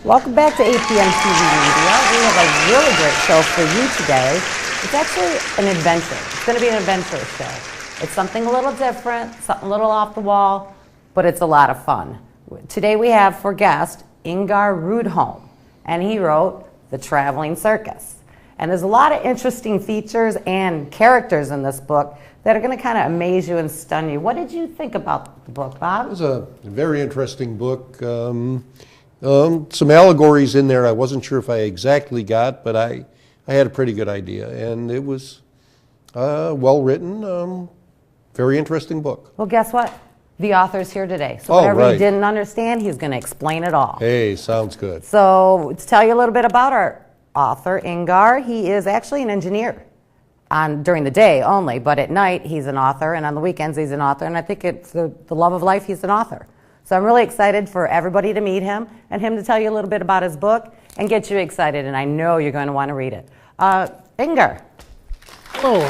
Welcome back to APN TV Media. We have a really great show for you today. It's actually an adventure. It's going to be an adventure show. It's something a little different, something a little off the wall, but it's a lot of fun. Today we have for guest Ingar Rudholm, and he wrote The Traveling Circus. And there's a lot of interesting features and characters in this book that are going to kind of amaze you and stun you. What did you think about the book, Bob? It was a very interesting book. Some allegories in there I wasn't sure if I exactly got, but I had a pretty good idea. And it was well written, very interesting book. Well, guess what? The author's here today. So whatever you didn't understand, he's going to explain it all. Hey, sounds good. So to tell you a little bit about our author, Ingar, he is actually an engineer during the day only, but at night he's an author, and on the weekends he's an author, and I think it's the love of life, he's an author. So I'm really excited for everybody to meet him and him to tell you a little bit about his book and get you excited, and I know you're going to want to read it. Ingar. Hello.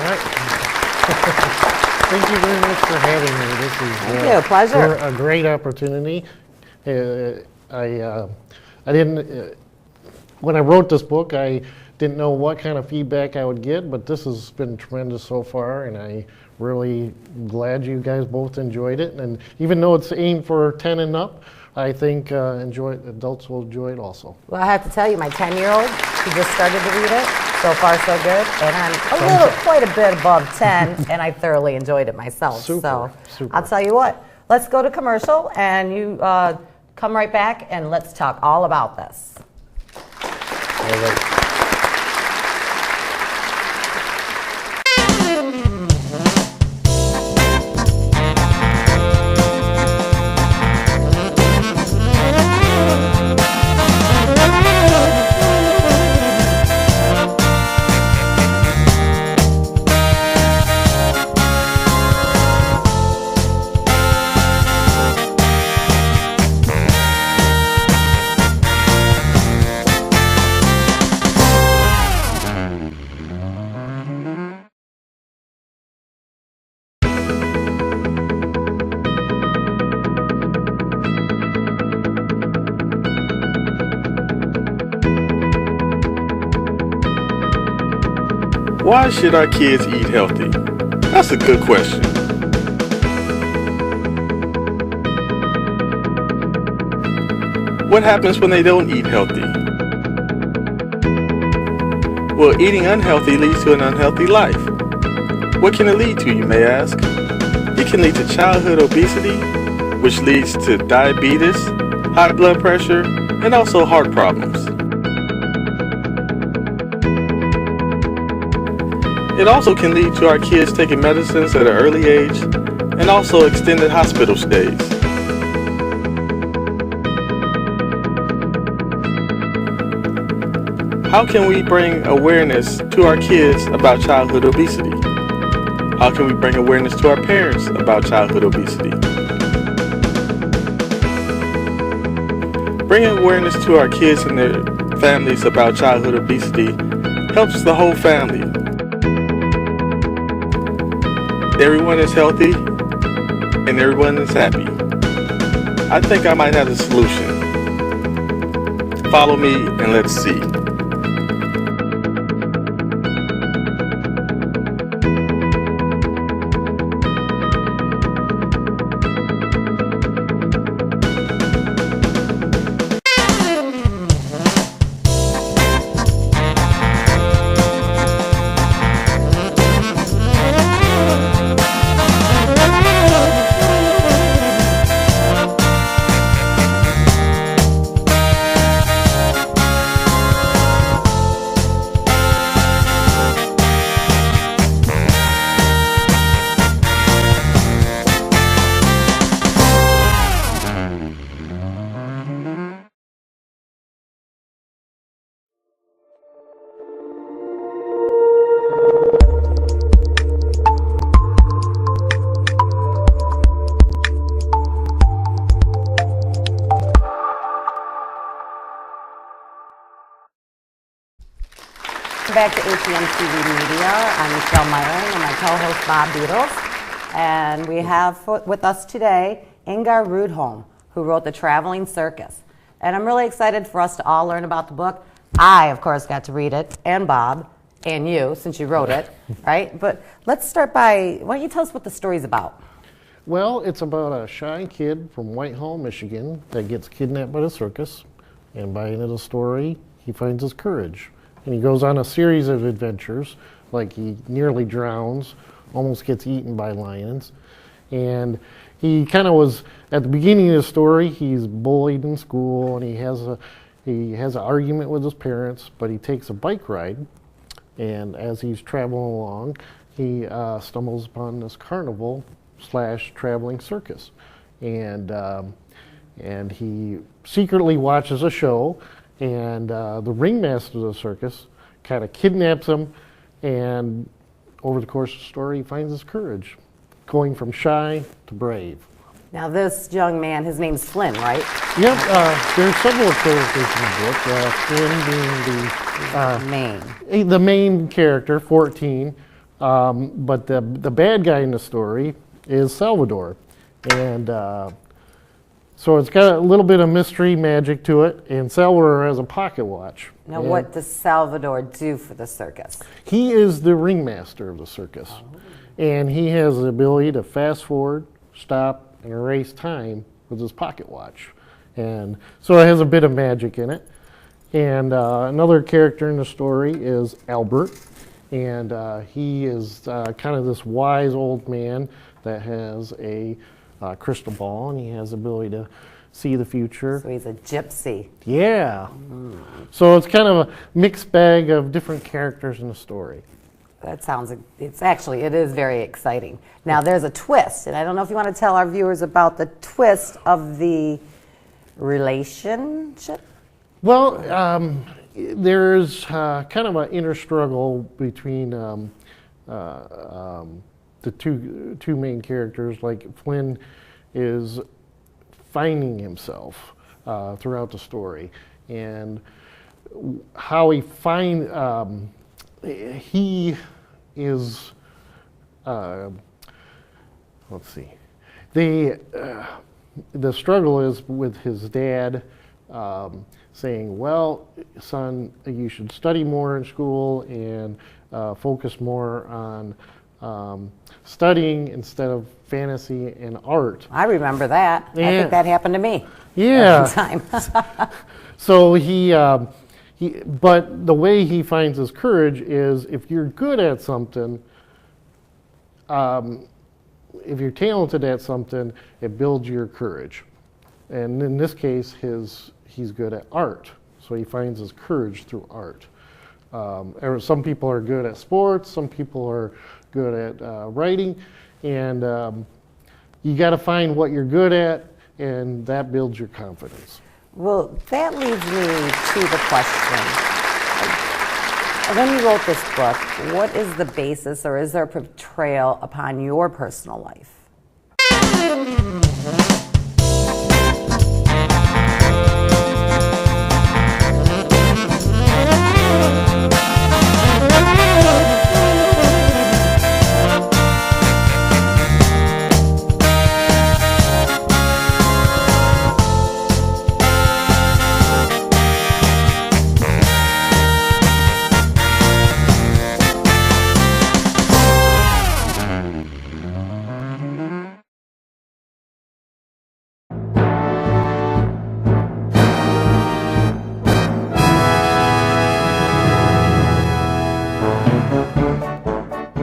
Thank you very much for having me. This is Thank you. Pleasure. A great opportunity. I didn't, when I wrote this book, I didn't know what kind of feedback I would get, but this has been tremendous so far, and I really glad you guys both enjoyed it. And even though it's aimed for 10 and up, I think adults will enjoy it also. Well, I have to tell you, my 10-year-old, he just started to read it. So far, so good. And I'm quite a bit above 10, and I thoroughly enjoyed it myself. Super. I'll tell you what, let's go to commercial, and you come right back, and let's talk all about this. All right. Why should our kids eat healthy? That's a good question. What happens when they don't eat healthy? Well, eating unhealthy leads to an unhealthy life. What can it lead to, you may ask? It can lead to childhood obesity, which leads to diabetes, high blood pressure, and also heart problems. It also can lead to our kids taking medicines at an early age and also extended hospital stays. How can we bring awareness to our kids about childhood obesity? How can we bring awareness to our parents about childhood obesity? Bringing awareness to our kids and their families about childhood obesity helps the whole family. Everyone is healthy and everyone is happy. I think I might have the solution. Follow me and let's see. back to APN TV Media. I'm Michelle Myron and my co-host Bob Beatles. And we have with us today Ingar Rudholm, who wrote The Traveling Circus. And I'm really excited for us to all learn about the book. I, of course, got to read it, and Bob, and you, since you wrote it, right? But let's start by, why don't you tell us what the story's about? Well, it's about a shy kid from Whitehall, Michigan that gets kidnapped by the circus. And by the end of the story, he finds his courage. And he goes on a series of adventures, like he nearly drowns, almost gets eaten by lions. And he kind of was, at the beginning of the story, he's bullied in school, and he has an argument with his parents, but he takes a bike ride. And as he's traveling along, he stumbles upon this carnival / traveling circus. And he secretly watches a show, and the ringmaster of the circus kind of kidnaps him, and over the course of the story, he finds his courage, going from shy to brave. Now this young man, his name's Flynn, right? Yep, there are several characters in the book, Flynn being the main character, 14, but the bad guy in the story is Salvador. And so it's got a little bit of mystery magic to it, and Salvador has a pocket watch. Now what does Salvador do for the circus? He is the ringmaster of the circus, and he has the ability to fast forward, stop, and erase time with his pocket watch. And so it has a bit of magic in it. And another character in the story is Albert, and he is kind of this wise old man that has a crystal ball, and he has the ability to see the future. So he's a gypsy. Yeah. So it's kind of a mixed bag of different characters in the story. That sounds, it is very exciting. Now there's a twist, and I don't know if you want to tell our viewers about the twist of the relationship? Well, there's kind of an inner struggle between the two main characters. Like Flynn is finding himself throughout the story, and how he he is let's see, the struggle is with his dad saying, well, son, you should study more in school and focus more on studying instead of fantasy and art. I remember that. Yeah. I think that happened to me. Yeah. Time. So but the way he finds his courage is, if you're good at something, if you're talented at something, it builds your courage. And in this case, he's good at art, so he finds his courage through art. Some people are good at sports, some people are good at writing, and you got to find what you're good at, and that builds your confidence. Well, that leads me to the question. When you wrote this book, what is the basis, or is there a portrayal upon your personal life?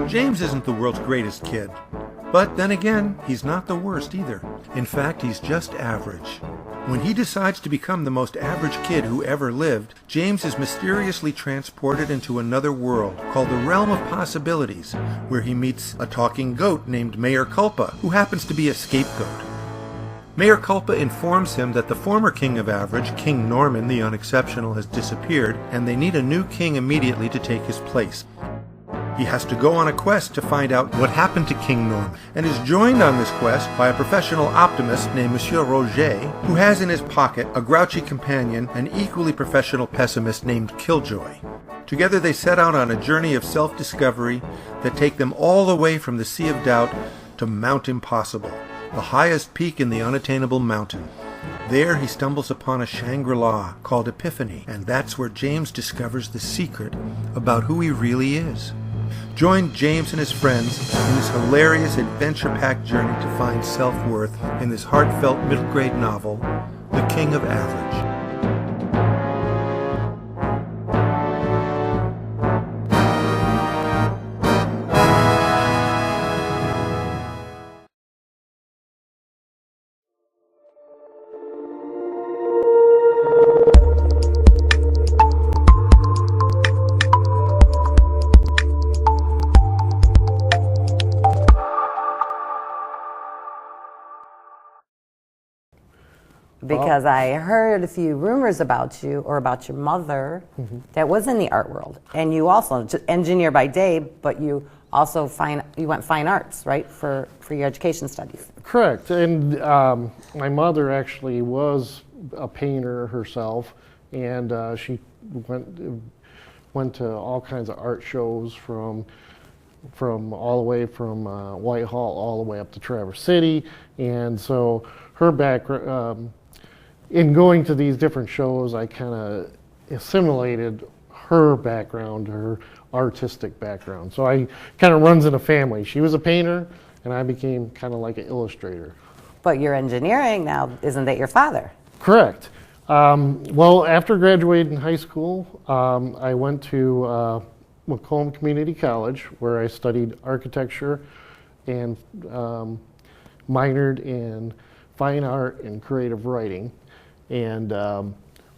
James isn't the world's greatest kid. But then again, he's not the worst either. In fact, he's just average. When he decides to become the most average kid who ever lived, James is mysteriously transported into another world called the Realm of Possibilities, where he meets a talking goat named Mayor Culpa, who happens to be a scapegoat. Mayor Culpa informs him that the former king of Average, King Norman the Unexceptional, has disappeared, and they need a new king immediately to take his place. He has to go on a quest to find out what happened to King Norman, and is joined on this quest by a professional optimist named Monsieur Roger, who has in his pocket a grouchy companion, an equally professional pessimist named Killjoy. Together they set out on a journey of self-discovery that take them all the way from the Sea of Doubt to Mount Impossible, the highest peak in the unattainable mountain. There he stumbles upon a Shangri-La called Epiphany, and that's where James discovers the secret about who he really is. Join James and his friends in this hilarious adventure-packed journey to find self-worth in this heartfelt middle-grade novel, The King of Average. Because I heard a few rumors about you or about your mother that was in the art world. And you also, engineer by day, but you also went fine arts, right, for your education studies. Correct. And my mother actually was a painter herself, and she went to all kinds of art shows from all the way from Whitehall all the way up to Traverse City. And so her background, in going to these different shows, I kind of assimilated her background, her artistic background. So I kind of runs in a family. She was a painter, and I became kind of like an illustrator. But you're engineering now, isn't that your father? Correct. Well, after graduating high school, I went to Macomb Community College, where I studied architecture and minored in fine art and creative writing, and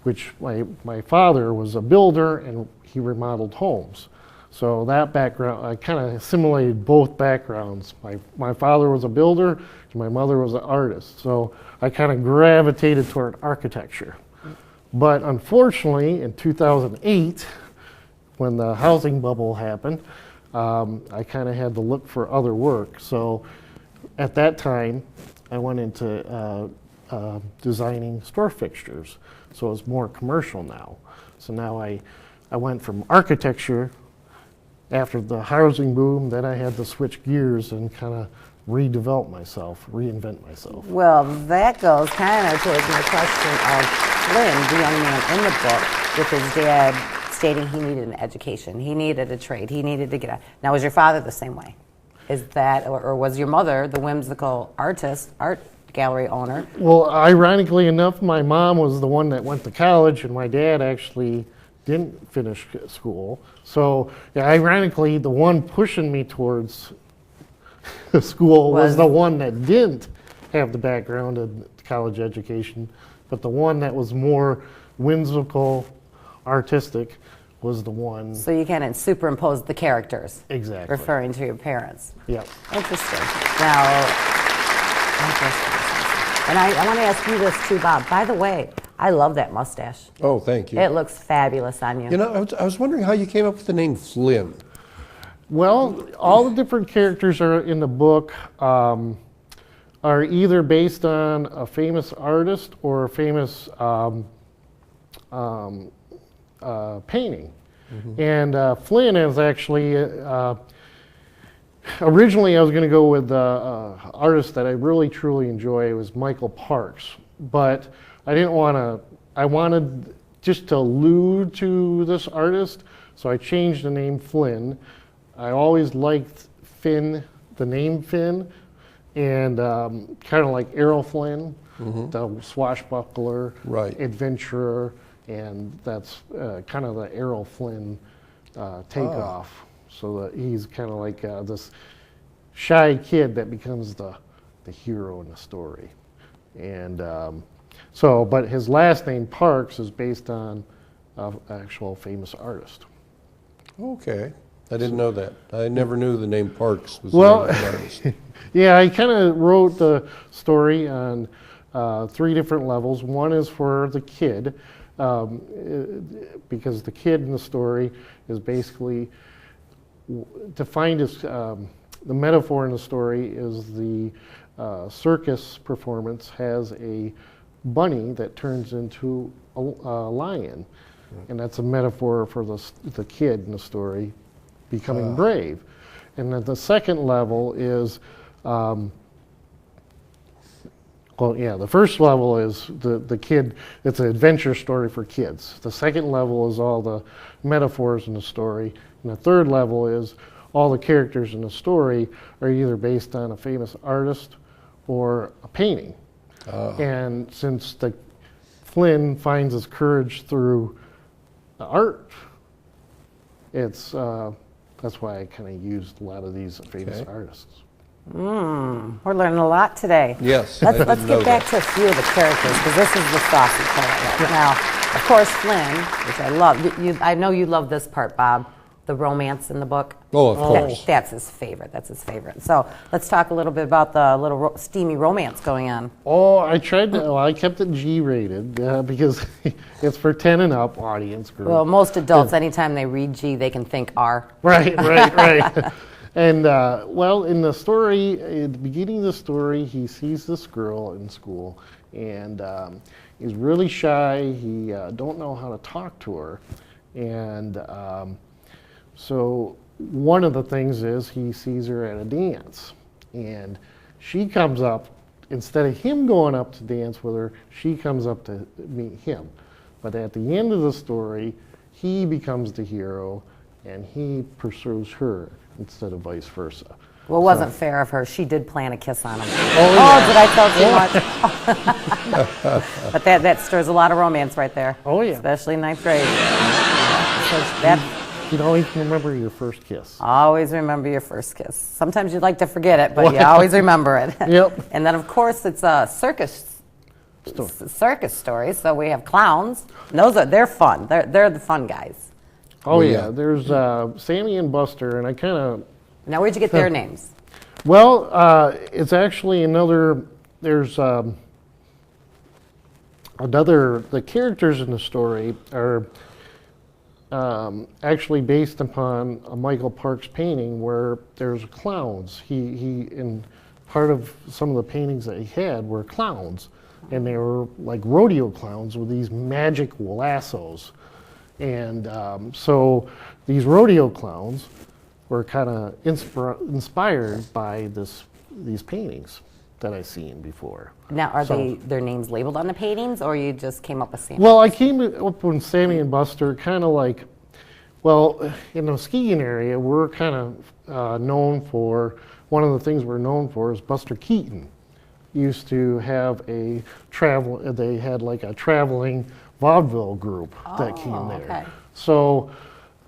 which my father was a builder and he remodeled homes. So that background, I kind of assimilated both backgrounds. My father was a builder and my mother was an artist. So I kind of gravitated toward architecture. But unfortunately, in 2008, when the housing bubble happened, I kind of had to look for other work. So at that time, I went into designing store fixtures. So it's more commercial now. So now I went from architecture after the housing boom, then I had to switch gears and kind of reinvent myself. Well, that goes kind of towards my question of Flynn, the young man in the book, with his dad stating he needed an education, he needed a trade, he needed to get out. Now, was your father the same way? Is that, or was your mother the whimsical artist, art gallery owner? Well, ironically enough, my mom was the one that went to college, and my dad actually didn't finish school. So, yeah, ironically, the one pushing me towards school was the one that didn't have the background in college education, but the one that was more whimsical, artistic, was the one. So you kind of superimposed the characters. Exactly. Referring to your parents. Yeah. Interesting. Now, and I want to ask you this too, Bob. By the way, I love that mustache. Oh, thank you. It looks fabulous on you. You know, I was wondering how you came up with the name Flynn. Well, all the different characters are in the book are either based on a famous artist or a famous painting. Mm-hmm. And Flynn is actually, originally I was going to go with an artist that I really truly enjoy. It was Michael Parks. But I didn't want to, I wanted just to allude to this artist, so I changed the name Flynn. I always liked Finn, the name Finn, and kind of like Errol Flynn, mm-hmm. the swashbuckler, right. adventurer, and that's kind of the Errol Flynn takeoff. So that he's kind of like this shy kid that becomes the hero in the story. And but his last name, Parks, is based on an actual famous artist. Okay. I didn't know that. I never knew the name Parks was well, the name of the artist. Yeah, I kind of wrote the story on 3 different levels. One is for the kid, because the kid in the story is basically defined as, the metaphor in the story is the circus performance has a bunny that turns into a lion. And that's a metaphor for the kid in the story becoming brave. And then the second level is, the first level is the kid, it's an adventure story for kids. The second level is all the metaphors in the story. And the third level is all the characters in the story are either based on a famous artist or a painting. And since Flynn finds his courage through the art, it's that's why I kind of used a lot of these famous artists. We're learning a lot today. Yes. Let's get back to a few of the characters, because this is the saucy part of it. Now, of course, Flynn, which I love. I know you love this part, Bob. The romance in the book. Oh, of course. That's his favorite. That's his favorite. So let's talk a little bit about the little steamy romance going on. Oh, I kept it G-rated because it's for 10 and up audience group. Well, most adults, anytime they read G, they can think R. Right. And, in the story, at the beginning of the story, he sees this girl in school, and he's really shy. He don't know how to talk to her. And so one of the things is he sees her at a dance, and she comes up, instead of him going up to dance with her, she comes up to meet him. But at the end of the story, he becomes the hero, and he pursues her instead of vice versa. Well, it wasn't fair of her. She did plan a kiss on him. Oh, Did I tell too much? But that stirs a lot of romance right there. Oh, yeah. Especially in ninth grade. So that, You always remember your first kiss. always remember your first kiss. Sometimes you'd like to forget it, but you always remember it. Yep. And then, of course, it's a circus story. So we have clowns. And they're fun. They're the fun guys. Oh, yeah. There's Sammy and Buster, and I kind of... Now, where'd you get their names? Well, it's actually there's the characters in the story are actually based upon a Michael Parks painting where there's clowns. He in part of some of the paintings that he had were clowns, and they were like rodeo clowns with these magic lassos. And so these rodeo clowns were kind of inspired by these paintings that I've seen before. Now, are their names labeled on the paintings, or you just came up with Sammy? Well, I came up with Sammy and Buster kind of like, in the Muskegon area, we're kind of known for, one of the things we're known for is Buster Keaton. Used to have they had like a traveling vaudeville group that came there. Okay. So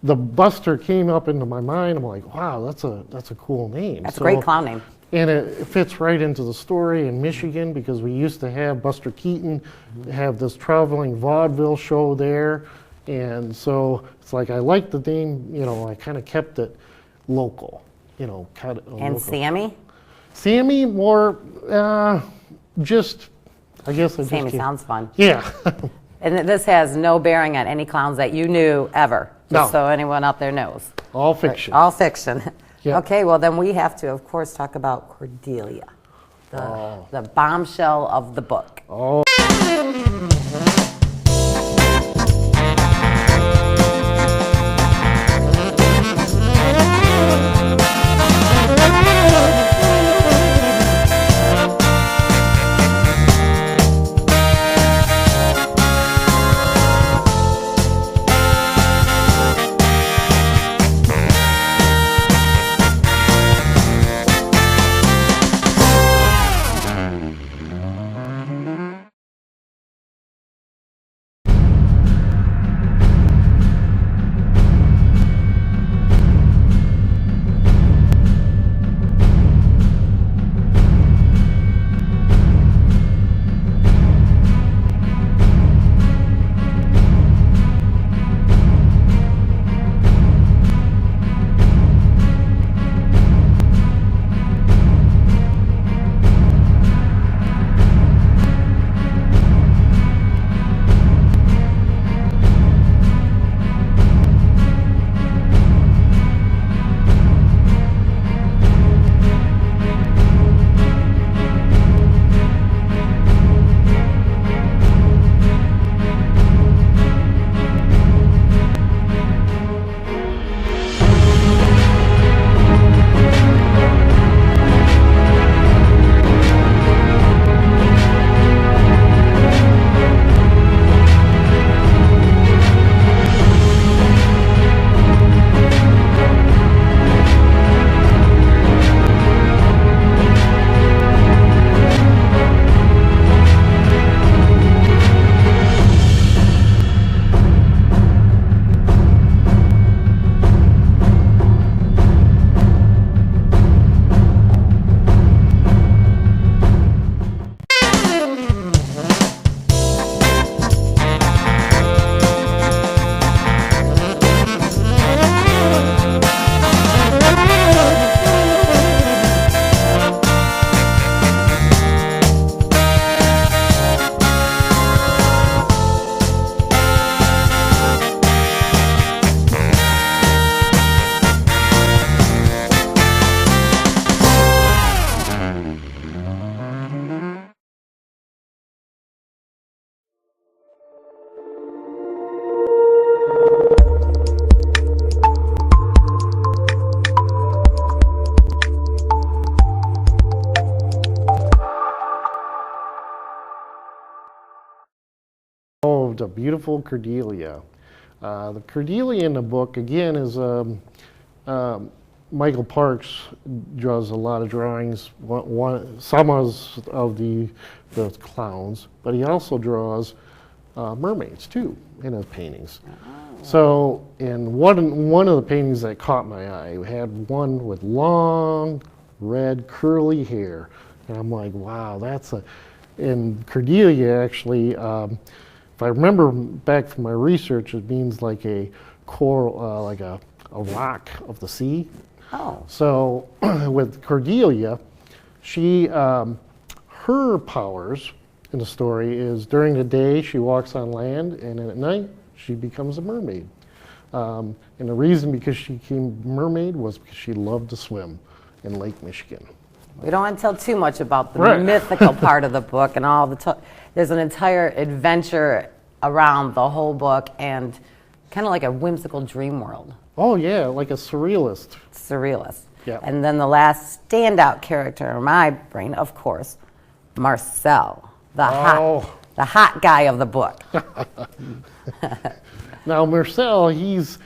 the Buster came up into my mind. I'm like, wow, that's a cool name. That's a great clown name. And it fits right into the story in Michigan because we used to have Buster Keaton have this traveling vaudeville show there. And so it's like, I like the name, I kind of kept it local, And local. Sammy? Sammy, more just, I guess. Sammy sounds fun. Yeah. And this has no bearing on any clowns that you knew ever, just No. so anyone out there knows. All fiction. All fiction. Yep. Okay, well then we have to, of course, talk about Cordelia, the bombshell of the book. Oh. of the beautiful Cordelia. The Cordelia in the book, again, is Michael Parks draws a lot of drawings, some of the clowns, but he also draws mermaids too in his paintings. So, in one of the paintings that caught my eye, we had one with long, red, curly hair, and I'm like, wow, that's a. In Cordelia, actually, if I remember back from my research, it means like a coral, like a rock of the sea. Oh. So, with Cordelia, she, her powers in the story is during the day she walks on land, and then at night she becomes a mermaid. And the reason because she became a mermaid was because she loved to swim in Lake Michigan. We don't want to tell too much about the Right. mythical part of the book and all there's an entire adventure around the whole book and kind of like a whimsical dream world. Oh yeah, like a surrealist. Surrealist. Yeah. And then the last standout character in my brain, of course, Marcel, the hot guy of the book. Now Marcel, he's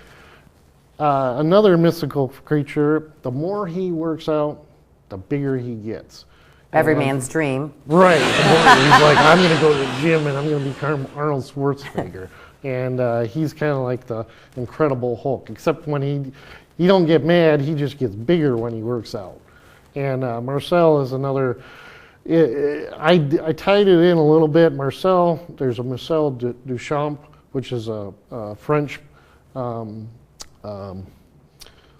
another mystical creature. The more he works out, the bigger he gets. Every man's dream. Right. He's like, I'm going to go to the gym and I'm going to become Arnold Schwarzenegger. And he's kind of like the Incredible Hulk, except when he don't get mad, he just gets bigger when he works out. And Marcel is another. I tied it in a little bit. Marcel, there's a Marcel Duchamp, which is a French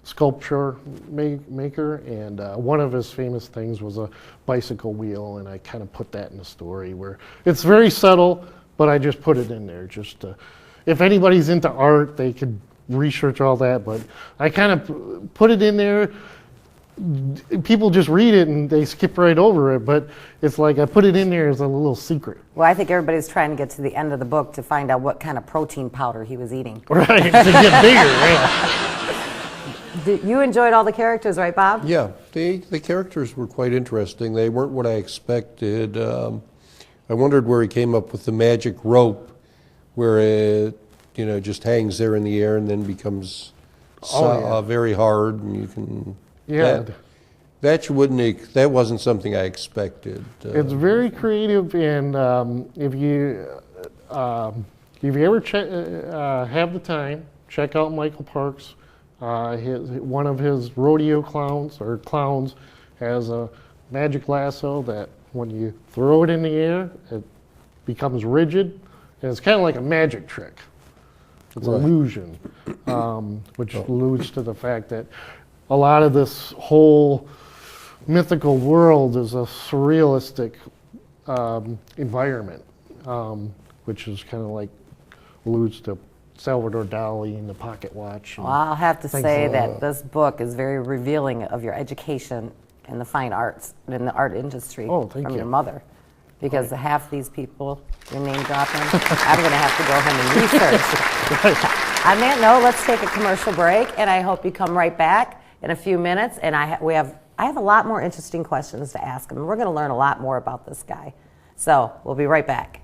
sculpture maker, and one of his famous things was a bicycle wheel, and I kind of put that in the story where it's very subtle, but I just put it in there just to, if anybody's into art, they could research all that, but I kind of put it in there. People just read it and they skip right over it, but it's like I put it in there as a little secret. Well, I think everybody's trying to get to the end of the book to find out what kind of protein powder he was eating. Right, to get bigger, yeah. You enjoyed all the characters, right, Bob? Yeah, the characters were quite interesting. They weren't what I expected. I wondered where he came up with the magic rope, where it, just hangs there in the air and then becomes very hard, and you can. Yeah. That wasn't something I expected. It's very creative, and if you ever have the time, check out Michael Parks. One of his rodeo clowns has a magic lasso that when you throw it in the air, it becomes rigid, and it's kind of like a magic trick. It's an illusion, which alludes to the fact that a lot of this whole mythical world is a surrealistic environment, which is kind of like alludes to Salvador Dali and the pocket watch. Well, I'll have to say that this book is very revealing of your education in the fine arts, in the art industry from your mother. Because half these people you're name dropping, I'm going to have to go home and research. On that note, let's take a commercial break, and I hope you come right back in a few minutes. And I have a lot more interesting questions to ask him. We're going to learn a lot more about this guy. So we'll be right back.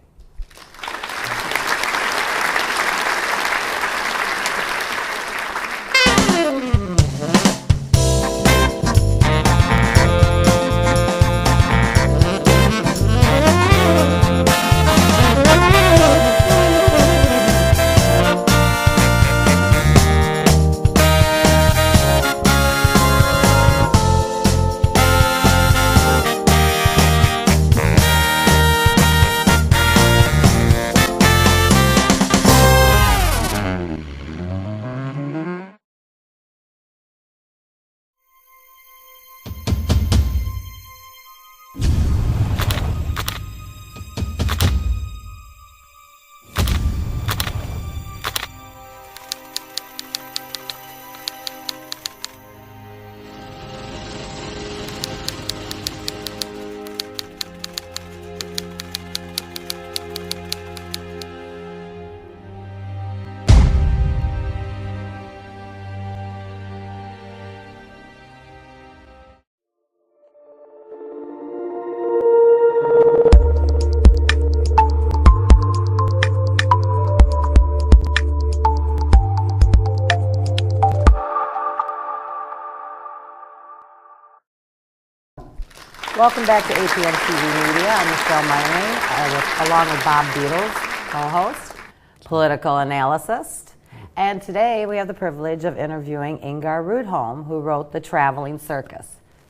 Welcome back to APN TV Media. I'm Michelle Meiring, along with Bob Beatles, co-host, political analyst. And today we have the privilege of interviewing Ingar Rudholm, who wrote The Traveling Circus.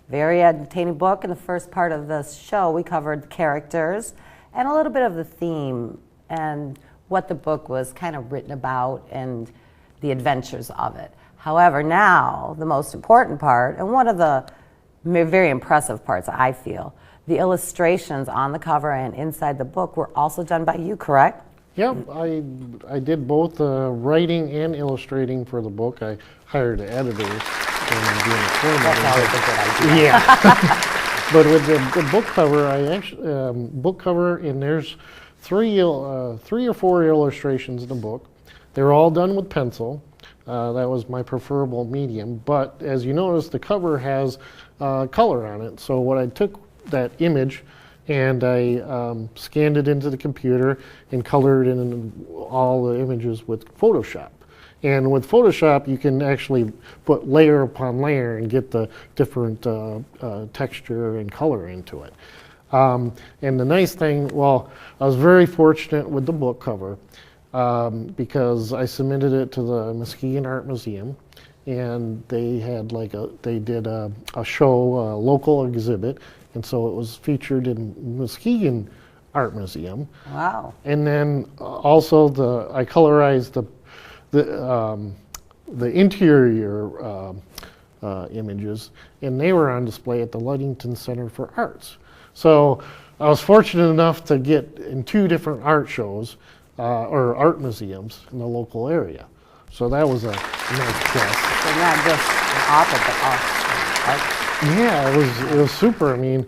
Very entertaining book. In the first part of this show, we covered the characters and a little bit of the theme and what the book was kind of written about and the adventures of it. However, now the most important part, and one of the very impressive parts, I feel, the illustrations on the cover and inside the book were also done by you, correct? Yeah, I did both writing and illustrating for the book. I hired editors and doing the formatting. That's always a good idea. Yeah. But with the book cover, I actually book cover, and there's three or four illustrations in the book. They're all done with pencil. That was my preferable medium. But as you notice, the cover has color on it. So what I took that image and I scanned it into the computer and colored in all the images with Photoshop. And with Photoshop, you can actually put layer upon layer and get the different texture and color into it. And the nice thing, well, I was very fortunate with the book cover because I submitted it to the Muskegon Art Museum, and they had they did a show, a local exhibit, and so it was featured in Muskegon Art Museum. Wow. And then also I colorized the interior images, and they were on display at the Ludington Center for Arts. So I was fortunate enough to get in 2 different art shows or art museums in the local area. So that was a nice plus. So not just an author, but also. Yeah, it was super. I mean,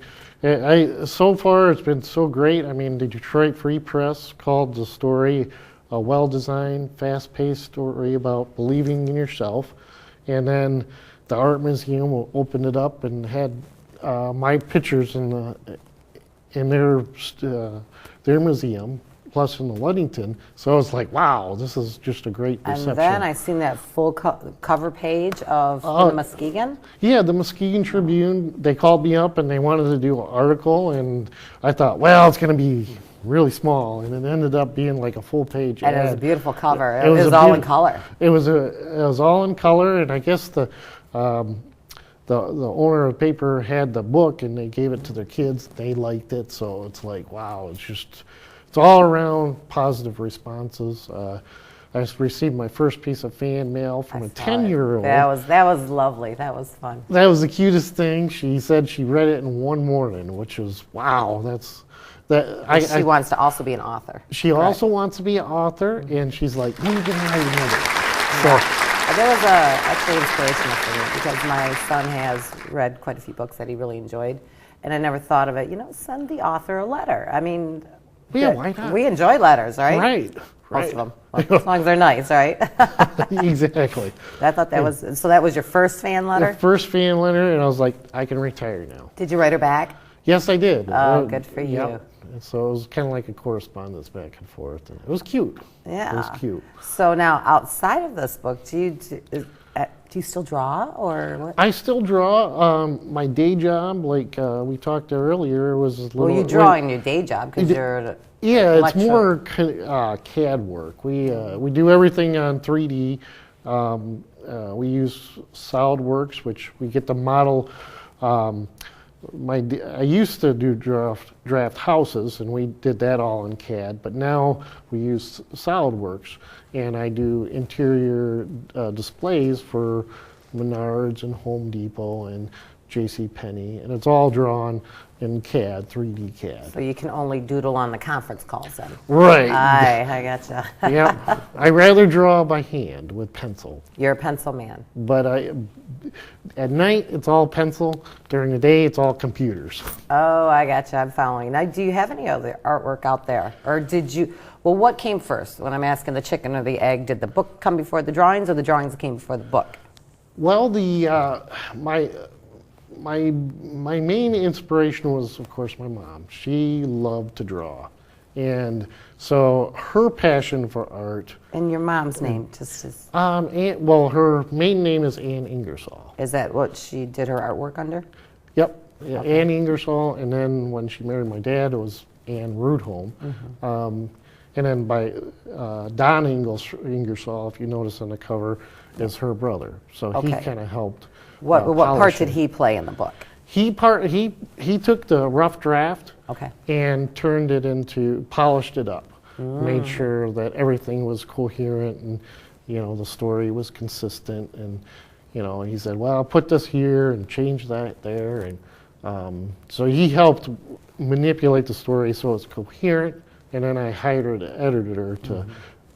so far it's been so great. I mean, the Detroit Free Press called the story a well-designed, fast-paced story about believing in yourself. And then the art museum opened it up and had my pictures in their museum, plus in the Ludington. So I was like, wow, this is just a great reception. And then I seen that full cover page of the Muskegon. Yeah, the Muskegon Tribune, they called me up and they wanted to do an article, and I thought, well, it's going to be really small, and it ended up being like a full page And ad. it was a beautiful cover. It It was was a all in beaut- color. It was all in color, and I guess the owner of the paper had the book, and they gave it to their kids. They liked it, so it's like, wow, it's all around positive responses. I received my first piece of fan mail from a 10-year-old. That was lovely. That was fun. That was the cutest thing. She said she read it in one morning, which was, wow, She wants to also be an author. She also wants to be an author, and she's like, you can write another. So, That was actually inspirational for me because my son has read quite a few books that he really enjoyed, and I never thought of it. Send the author a letter. I mean, yeah, why not? We enjoy letters, right? Right. Most of them, as long as they're nice, right? Exactly. I thought that was so. That was your first fan letter. The first fan letter, and I was like, I can retire now. Did you write her back? Yes, I did. Oh, good for you. Yep. And so it was kind of like a correspondence back and forth. And it was cute. Yeah. It was cute. So now, outside of this book, do you still draw or what? I still draw. My day job, like we talked earlier, was a little. Well, you draw in your day job because you're. Yeah, it's lecturer. more CAD work. We do everything on 3D. We use SolidWorks, which we get the model. I used to do draft houses, and we did that all in CAD. But now we use SolidWorks, and I do interior displays for Menards and Home Depot and JCPenney, and it's all drawn in CAD, 3D CAD. So you can only doodle on the conference calls then. Right. I gotcha. Yeah. I rather draw by hand with pencil. You're a pencil man. But at night it's all pencil. During the day it's all computers. Oh, I gotcha. I'm following. Now, do you have any other artwork out there, or did you? Well, what came first? When I'm asking the chicken or the egg, did the book come before the drawings, or the drawings came before the book? Well, my main inspiration was, of course, my mom. She loved to draw. And so her passion for art. And your mom's name, just as. Well, her main name is Ann Ingersoll. Is that what she did her artwork under? Yep. Yeah, Anne Ingersoll, and then when she married my dad, it was Anne Rudholm. And then by Don Ingersoll, if you notice on the cover, is her brother. So he Okay. kind of helped. What part polish did it. he play in the book? He took the rough draft Okay. and turned it into, polished it up, made sure that everything was coherent and, the story was consistent. And, he said, well, I'll put this here and change that there. And so he helped manipulate the story so it's coherent. And then I hired an editor to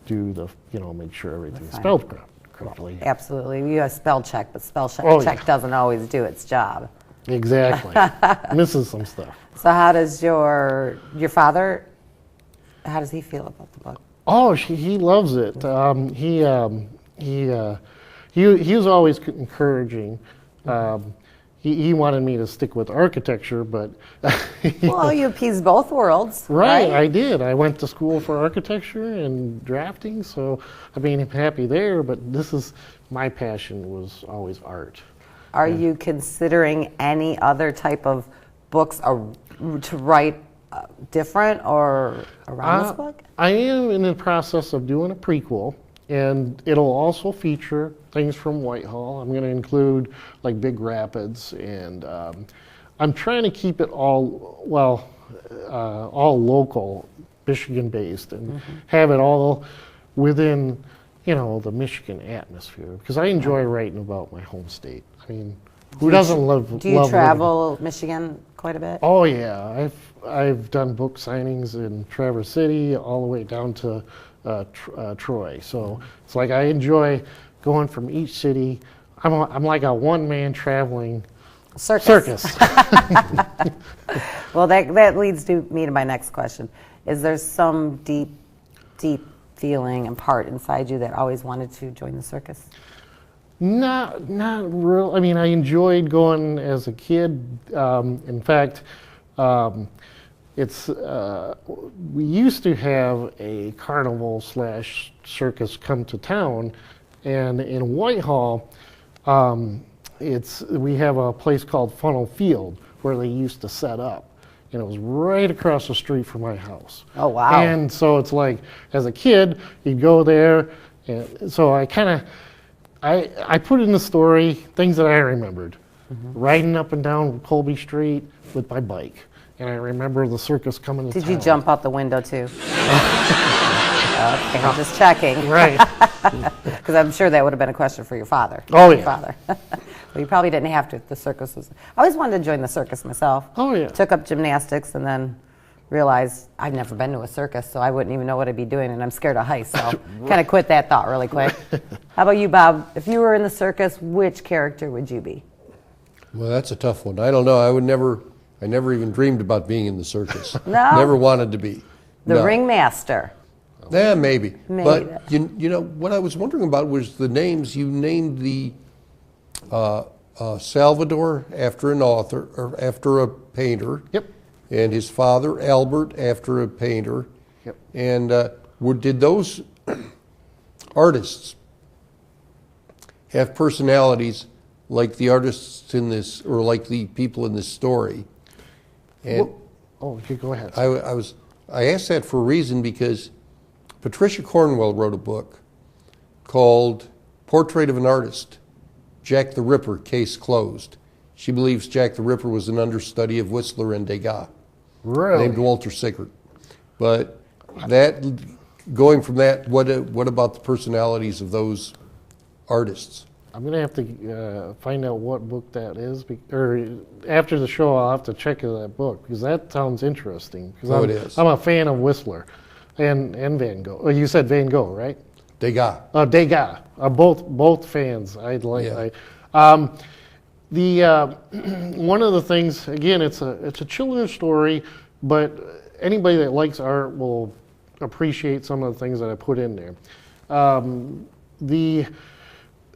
do the, make sure everything's spelled correctly. Absolutely. You have spell check, but spell check Oh, yeah. doesn't always do its job. Exactly. Misses some stuff. So how does your father, how does he feel about the book? Oh, he loves it. He was always encouraging. He wanted me to stick with architecture, but Well, you appease both worlds, right, right? I did. I went to school for architecture and drafting, so I mean, I'm happy there. But my passion was always art. Are you considering any other type of books to write different or around this book? I am in the process of doing a prequel, and it'll also feature things from Whitehall. I'm going to include like Big Rapids, and I'm trying to keep it all local, Michigan-based, and have it all within, the Michigan atmosphere. Because I enjoy writing about my home state. I mean, who doesn't love? Do you love travel Michigan quite a bit? Oh yeah, I've done book signings in Traverse City all the way down to Troy. So it's like I enjoy going from each city. I'm like a one-man traveling circus. Well, that leads me to my next question. Is there some deep feeling and part inside you that always wanted to join the circus? Not real. I mean, I enjoyed going as a kid. In fact, we used to have a carnival / circus come to town, and in Whitehall, we have a place called Funnel Field where they used to set up, and it was right across the street from my house. Oh wow! And so it's like, as a kid, you'd go there, and so I put in the story things that I remembered. Riding up and down Colby Street with my bike. And I remember the circus coming to town. Did you jump out the window too? Okay, I'm just checking. Right. Because I'm sure that would have been a question for your father. Oh, Your yeah. father. Well, you probably didn't have to if the circus was... I always wanted to join the circus myself. Oh, yeah. Took up gymnastics and then realized I'd never been to a circus, so I wouldn't even know what I'd be doing, and I'm scared of heights, so kind of quit that thought really quick. How about you, Bob? If you were in the circus, which character would you be? Well, that's a tough one. I don't know. I never even dreamed about being in the circus. No? Never wanted to be. The No. ringmaster. Yeah, maybe. Maybe. But you know what I was wondering about was the names. You named the Salvador after an author or after a painter. Yep. And his father Albert after a painter. Yep. And did those artists have personalities like the artists in this, or like the people in this story? And Okay, go ahead. I asked that for a reason because Patricia Cornwell wrote a book called Portrait of an Artist, Jack the Ripper, Case Closed. She believes Jack the Ripper was an understudy of Whistler and Degas, Really? named Walter Sickert. But going from that, what about the personalities of those artists? I'm going to have to find out what book that is. Or after the show, I'll have to check that book because that sounds interesting. It is. I'm a fan of Whistler and Van Gogh. Oh, you said Van Gogh, right? Degas. Degas. Both fans. I'd like. Yeah. One of the things, again, it's a children's story, but anybody that likes art will appreciate some of the things that I put in there. The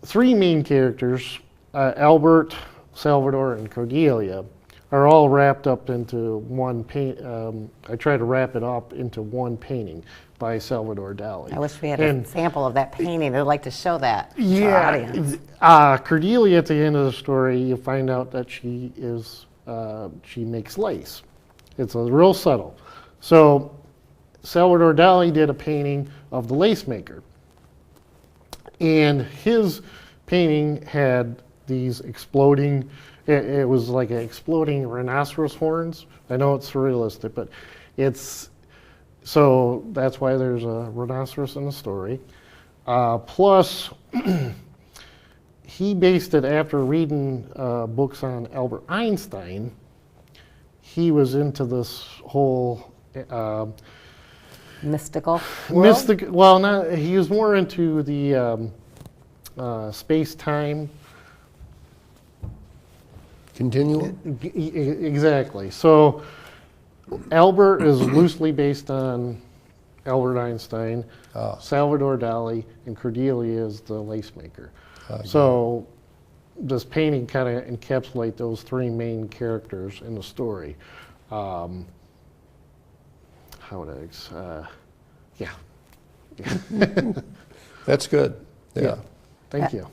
three main characters, Albert, Salvador, and Cordelia, are all wrapped up into one paint. I try to wrap it up into one painting by Salvador Dali. I wish we had a sample of that painting. I'd like to show that to our audience. Cordelia, at the end of the story, you find out that she is she makes lace. It's a real subtle. So Salvador Dali did a painting of the lace maker. And his painting had these exploding, it was like exploding rhinoceros horns. I know it's surrealistic, but so that's why there's a rhinoceros in the story. Plus, he based it after reading books on Albert Einstein. He was into this whole Mystical well, he was more into the space-time. Continuum? Exactly. So Albert is loosely based on Albert Einstein. Salvador Dali and Cordelia is the lace maker. So this painting kind of encapsulates those three main characters in the story. How would I? Yeah. That's good. Yeah. Thank you.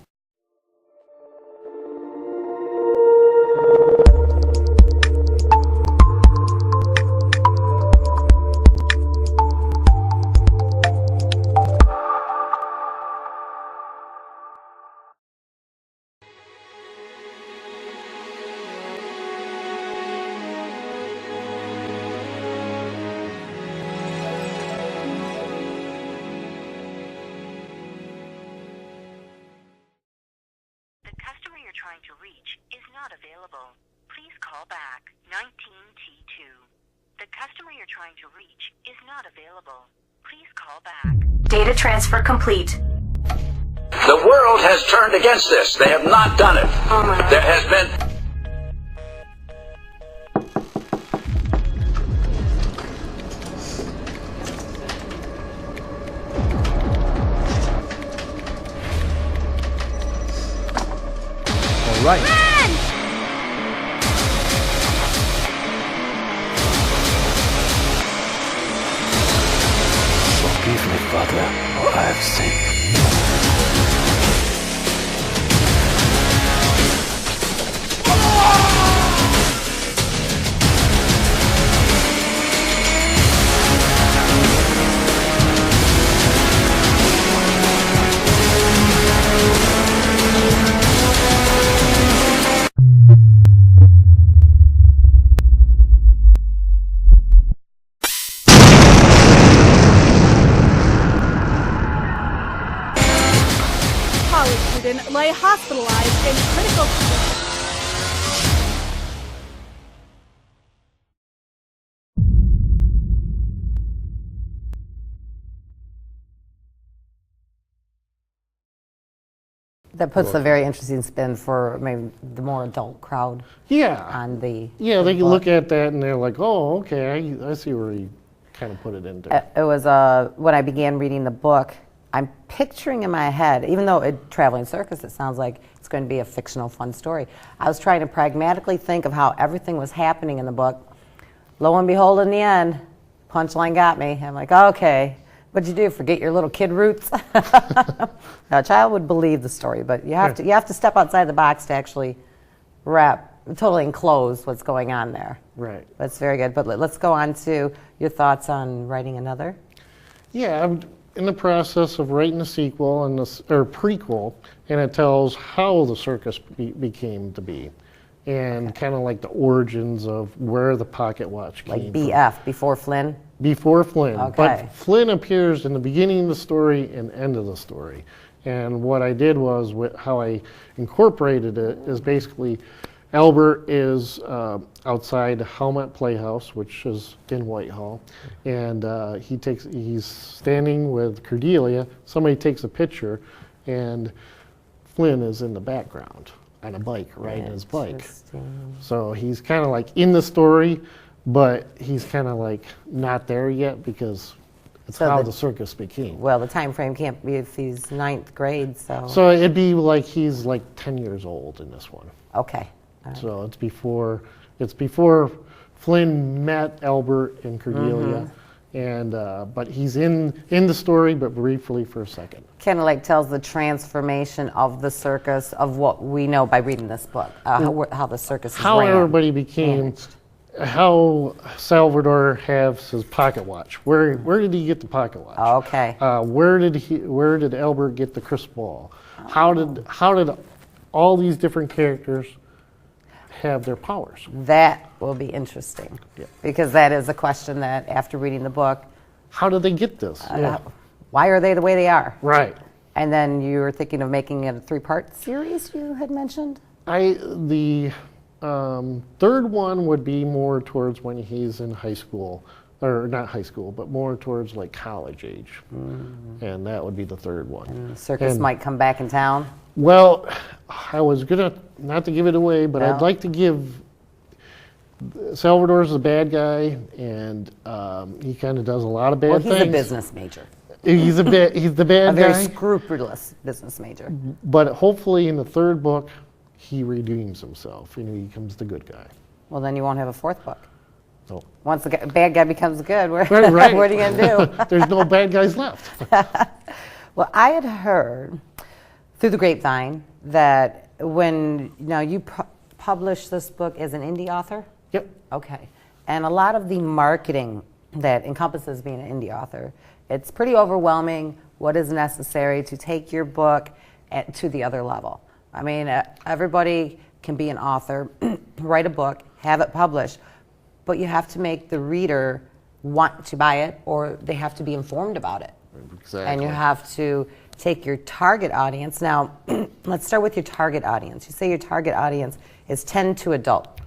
trying to reach is not available. Please call back 19T2. The customer you're trying to reach is not available. Please call back. Data transfer complete. The world has turned against this. They have not done it. Oh my God. There has been... All right. Forgive me, Father, for I have sinned. Lay hospitalized in critical condition. That puts a very interesting spin for maybe the more adult crowd. Yeah. On the Yeah, they can book. look at that and they're like, oh, okay, I see where you kind of put it into. It was when I began reading the book, I'm picturing in my head, even though traveling circus, it sounds like it's going to be a fictional, fun story. I was trying to pragmatically think of how everything was happening in the book. Lo and behold, in the end, punchline got me. I'm like, okay, what'd you do? Forget your little kid roots? Now, a child would believe the story, but you have to step outside the box to actually totally enclose what's going on there. Right. That's very good. But let's go on to your thoughts on writing another. Yeah, I'm in the process of writing a sequel or prequel, and it tells how the circus became to be, and kind of like the origins of where the pocket watch came Like from. BF, before Flynn? Before Flynn. Okay. But Flynn appears in the beginning of the story and end of the story. And what I did was, how I incorporated it is basically Albert is outside Helmet Playhouse, which is in Whitehall, and he's standing with Cordelia. Somebody takes a picture, and Flynn is in the background on a bike, riding his bike. Interesting. So he's kind of like in the story, but he's kind of like not there yet because it's So how the circus became. Well, the time frame can't be if he's ninth grade, so. So it'd be like he's like 10 years old in this one. Okay. All right. So it's before Flynn met Albert and Cordelia, And but he's in the story, but briefly for a second. Kind of like tells the transformation of the circus of what we know by reading this book, how the circus is How ran, everybody became, managed. how Salvador has his pocket watch. Where did he get the pocket watch? Okay. Where did Albert get the crystal ball? How did all these different characters have their powers? That will be interesting, Yeah. because that is a question that after reading the book, How did they get this? why are they the way they are? Right. And then you were thinking of making it a 3-part series you had mentioned? The third one would be more towards when he's in high school, or not high school, but more towards like college age, and that would be the third one. The circus And- might come back in town. Well, I was gonna, not to give it away, but No. I'd like to give, Salvador's the bad guy, and he kind of does a lot of bad Well, things. he's a business major, He's the a bad very guy, scrupulous business major. but hopefully in the third book, he redeems himself and he becomes the good guy. Well, then you won't have a 4th book. So, Once the bad guy becomes good, right. what are you going to do? There's no bad guys left. Well, I had heard through the grapevine that when you published this book as an indie author. Yep. Okay. And a lot of the marketing that encompasses being an indie author, it's pretty overwhelming what is necessary to take your book to the other level. I mean, everybody can be an author, write a book, have it published, but you have to make the reader want to buy it, or they have to be informed about it. Exactly. And you have to take your target audience. Now, let's start with your target audience. You say your target audience is 10 to adult.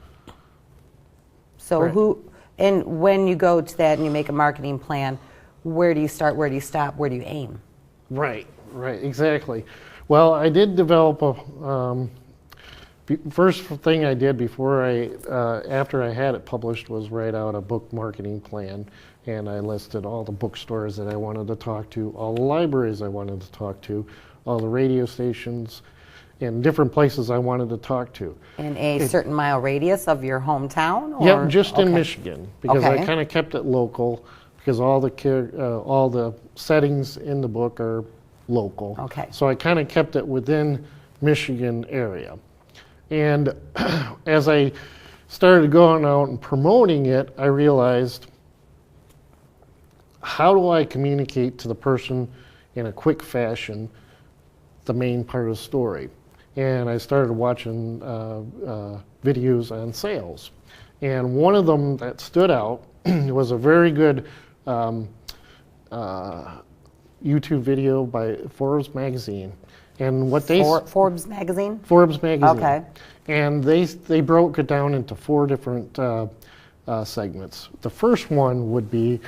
So Right. and when you go to that and you make a marketing plan, where do you start, where do you stop, where do you aim? Right, exactly. Well, I did develop first thing I did before after I had it published was write out a book marketing plan, and I listed all the bookstores that I wanted to talk to, all the libraries I wanted to talk to, all the radio stations, and different places I wanted to talk to. In a certain mile radius of your hometown? Or? Yep, just in Okay. Michigan, because Okay. I kind of kept it local, because all the settings in the book are local. Okay. So I kind of kept it within Michigan area. And as I started going out and promoting it, I realized, how do I communicate to the person in a quick fashion the main part of the story? And I started watching videos on sales. And one of them that stood out was a very good YouTube video by Forbes magazine. And what they Forbes magazine? Forbes magazine. Okay. And they broke it down into 4 different segments. The first one would be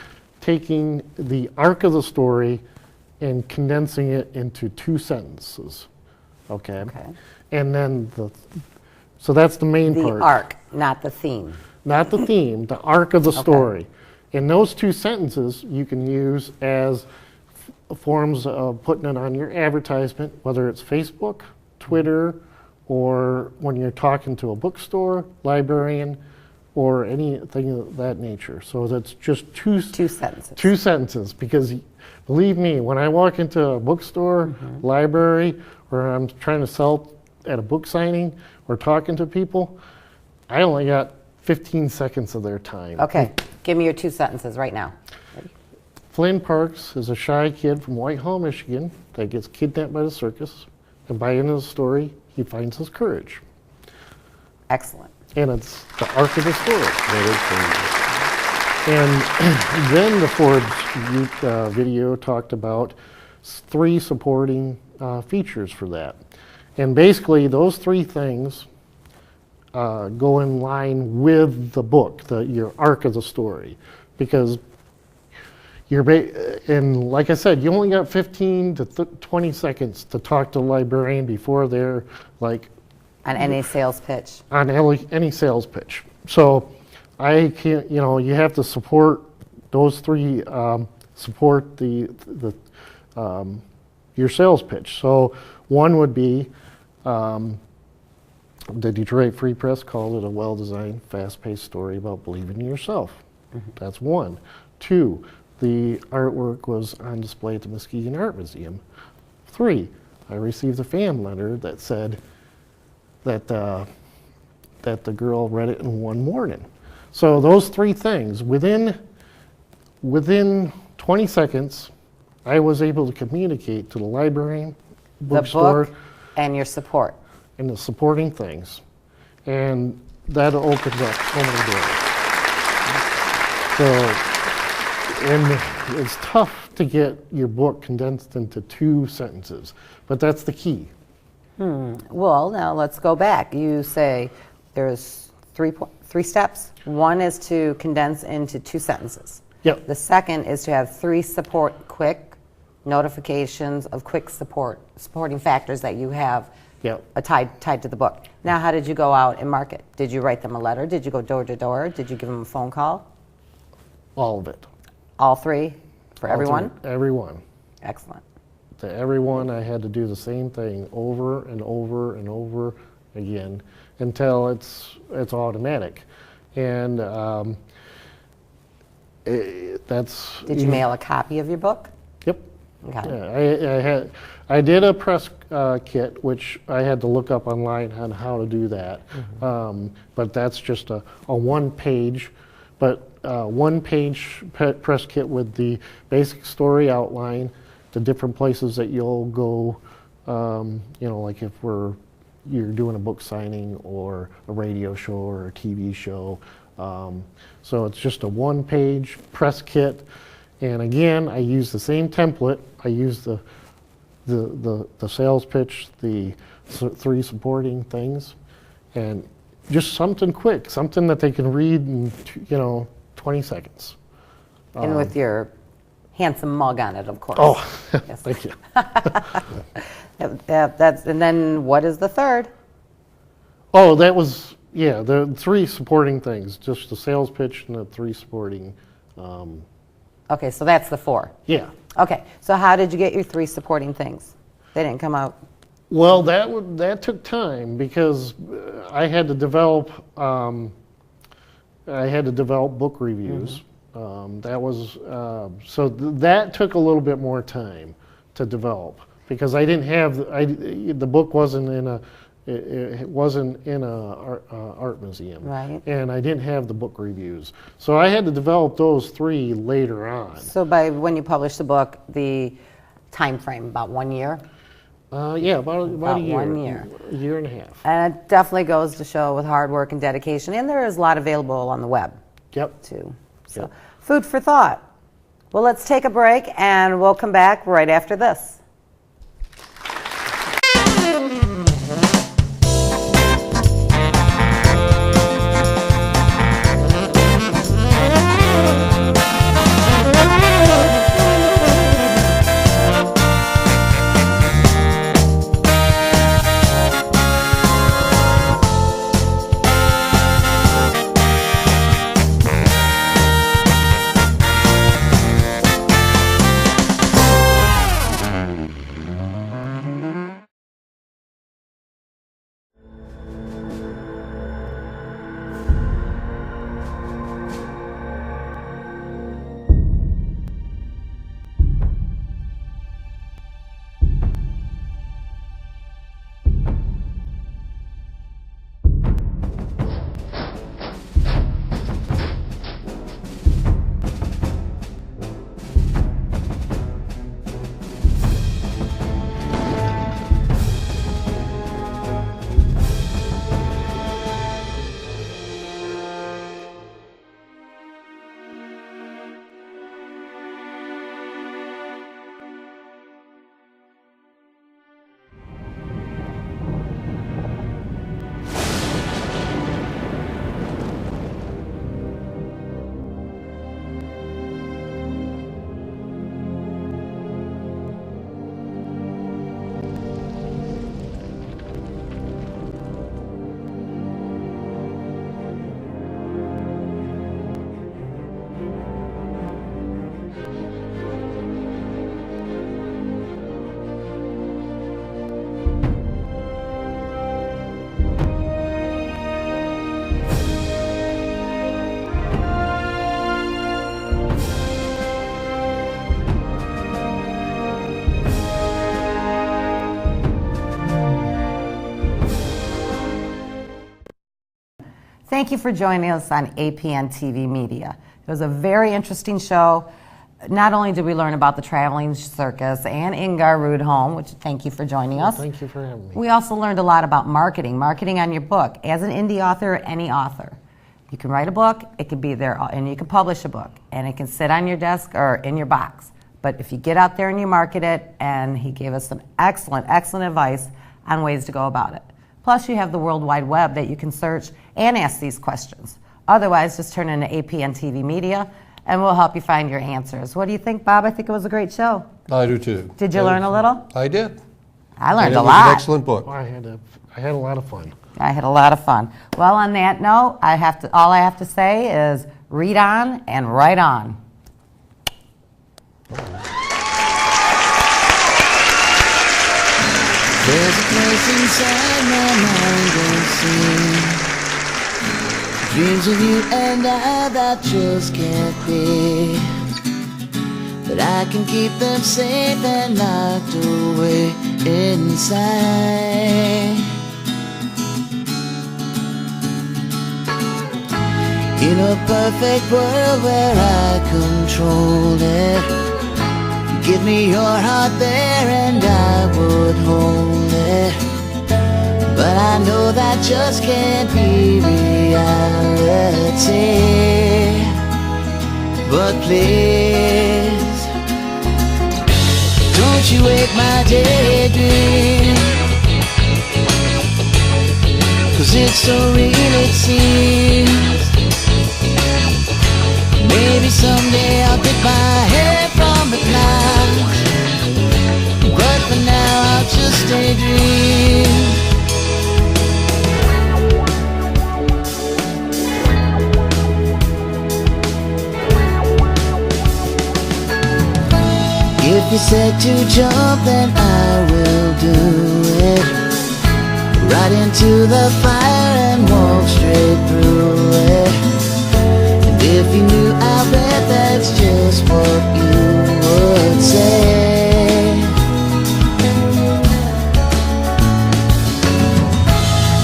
taking the arc of the story and condensing it into 2 sentences. Okay. And then so that's the main The part. arc, not the theme. Not the theme, the arc of the story. And those 2 sentences you can use as forms of putting it on your advertisement, whether it's Facebook, Twitter, or when you're talking to a bookstore, librarian, or anything of that nature. So that's just 2 sentences. 2 sentences, because believe me, when I walk into a bookstore, library, or I'm trying to sell at a book signing or talking to people, I only got 15 seconds of their time. Okay, give me your 2 sentences right now. Flynn Parks is a shy kid from Whitehall, Michigan that gets kidnapped by the circus, and by the end of the story, he finds his courage. Excellent. And it's the arc of the story. And then the Forbes video talked about 3 supporting features for that. And basically, those 3 things go in line with the book, your arc of the story, because and like I said, you only got 15 to 20 seconds to talk to the librarian before they're like On any sales pitch. on any sales pitch. So I can't, you have to support those 3, support your sales pitch. So one would be, the Detroit Free Press called it a well-designed, fast-paced story about believing in yourself. That's 1. 2, the artwork was on display at the Muskegon Art Museum. 3, I received a fan letter that said that the girl read it in one morning. So those 3 things, within 20 seconds, I was able to communicate to the librarian, The bookstore, book and your support. and the supporting things. And that opens up so many doors. So, and it's tough to get your book condensed into 2 sentences, but that's the key. Well, now let's go back. You say there's 3 steps. 1 is to condense into 2 sentences. Yep. The second is to have 3 quick notifications of quick supporting factors that you have Yep. tied to the book. Now, how did you go out and market? Did you write them a letter? Did you go door to door? Did you give them a phone call? All of it. All 3 for All everyone? 3, everyone. Excellent. To everyone, I had to do the same thing over and over and over again until it's automatic. And that's... Did you mail a copy of your book? Yep. Okay. Yeah, I did a press kit, which I had to look up online on how to do that. But that's just a one-page, press kit with the basic story outline, the different places that you'll go. Like if you're doing a book signing or a radio show or a TV show. So it's just a one-page press kit. And again, I use the same template. I use the sales pitch, the 3 supporting things, and just something quick, something that they can read in 20 seconds. And with your handsome mug on it, of course. Oh, Yes. thank you. And then what is the third? Oh, that was, the 3 supporting things, just the sales pitch and the 3 supporting. Okay, so that's the 4. Yeah. Okay, so how did you get your 3 supporting things? They didn't come out. Well, that took time because I had to develop book reviews. That took a little bit more time to develop because I didn't have the book wasn't in a art museum, Right. and I didn't have the book reviews, so I had to develop those 3 later on. So by when you published the book, the time frame, about 1 year? About a year, 1 year. a year and a half. And it definitely goes to show with hard work and dedication, and there is a lot available on the web, Yep. too. So, Yep. food for thought. Well, let's take a break, and we'll come back right after this. thank you for joining us on APN TV Media. It was a very interesting show. Not only did we learn about the traveling circus and Ingar Rudholm, which thank you for joining us. Thank you for having me. We also learned a lot about marketing on your book. As an indie author or any author, you can write a book, it can be there, and you can publish a book, and it can sit on your desk or in your box. But if you get out there and you market it, and he gave us some excellent advice on ways to go about it. Plus, you have the World Wide Web that you can search and ask these questions. Otherwise, just turn into APN TV Media, and we'll help you find your answers. What do you think, Bob? I think it was a great show. I do too. Did you learn a little? I did. I learned And a it was lot. an excellent book. I had a lot of fun. I had a lot of fun. Well, on that note, all I have to say is read on and write on. There's a place inside my mind unseen. Dreams of you and I that just can't be. But I can keep them safe and locked away inside. In a perfect world where I control it, give me your heart there and I would hold it. But I know that just can't be reality. But please, don't you wake my daydream, 'cause it's so real it seems. Maybe someday I'll get my head from the clouds, but for now I'll just daydream. If you said to jump, then I will do it. Right into the fire and walk straight through it. If you knew, I bet that's just what you would say.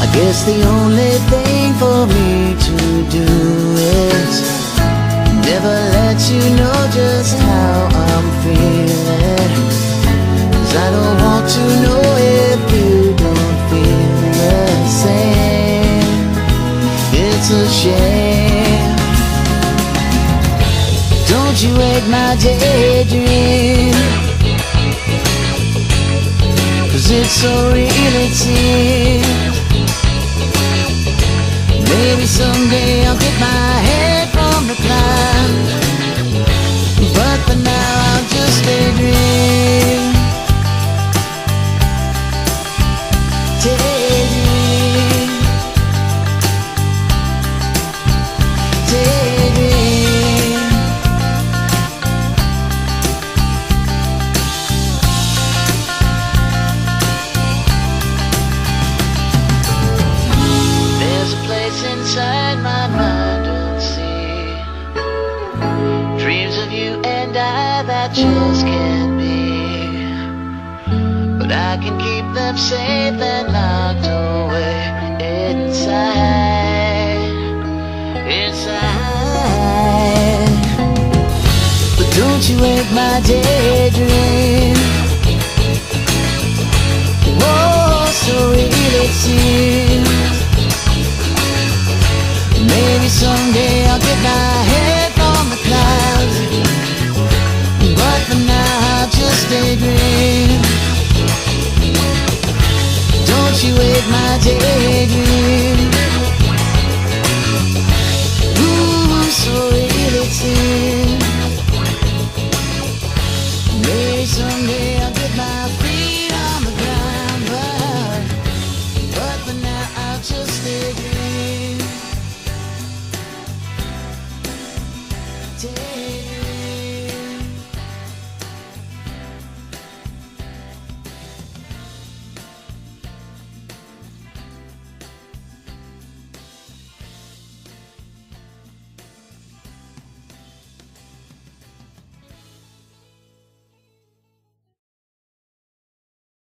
I guess the only thing for me to do is never let you know just how I'm feeling, 'cause I don't want to know if you don't feel the same. It's a shame. Don't you wake my daydream, 'cause it's so real it seems. Maybe someday I'll get my head from the clouds, but for now I'll just daydream. Daydream. Daydream. There's a place inside my mind unseen. Dreams of you and I that just can't be. But I can keep them safe and locked away inside. Inside. But don't you wake my daydream. Oh, so real it seems. Maybe someday I'll get my head from the clouds, but for now I'll just daydream. Don't you wake my daydream.